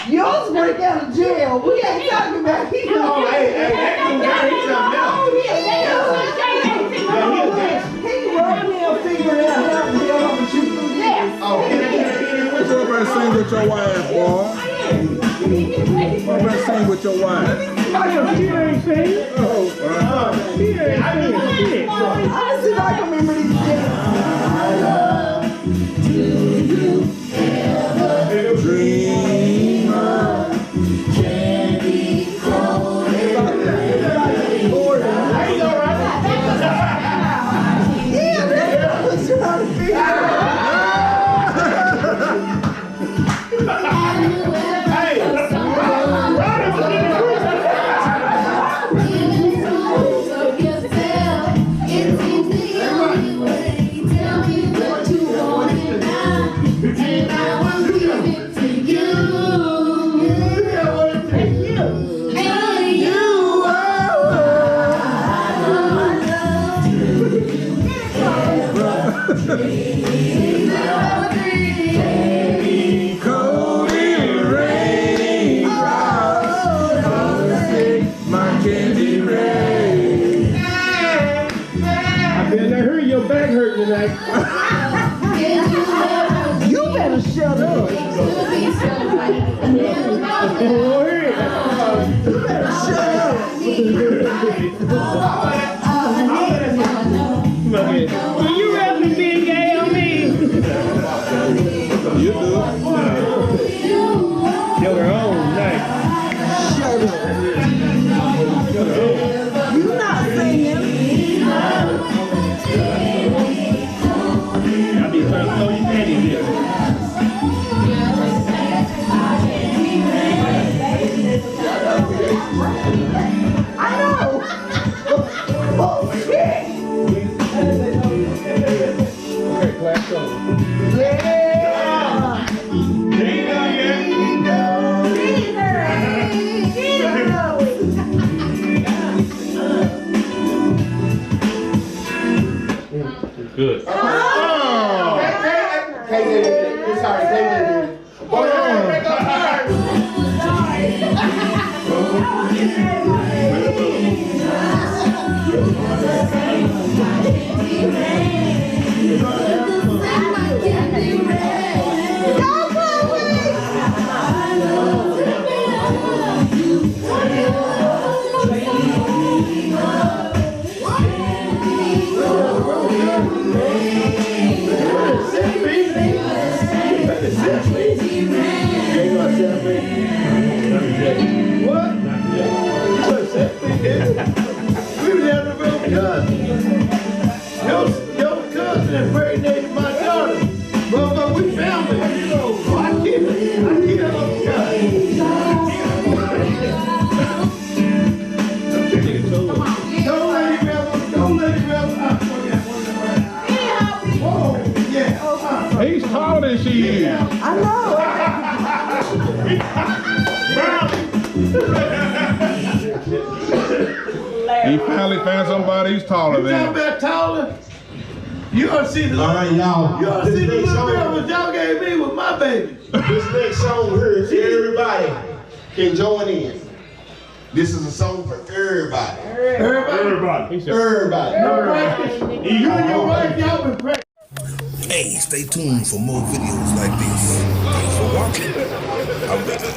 Yours break out of jail. We ain't talking about him. Oh, hey, that guy, he's something else. He right now figuring out how to deal with you. Yes. Oh, Somebody sing with your wife, boy. Somebody sing with your wife. She ain't singing. She ain't singing. I see if I can remember these days. Dreamer. Yeah, that's what I was trying to figure out. You better shut up. You better shut up. Will you rather be gay on me? You do. You're her own night. Shut up. You not singing. I'll be trying to throw you panties in. I know. Oh, shit. Okay, class over. Yeah. Good. He's taller than she is. I know. He finally found somebody he's taller You talking than. about taller? You ought to see the All right, y'all. You ought to see the little girl that y'all gave me with my baby. This next song here, everybody can join in. This is a song for everybody. Everybody. He said, Everybody. You and your wife, y'all been practicing. Hey, stay tuned for more videos like this. Thanks for watching. I'm back.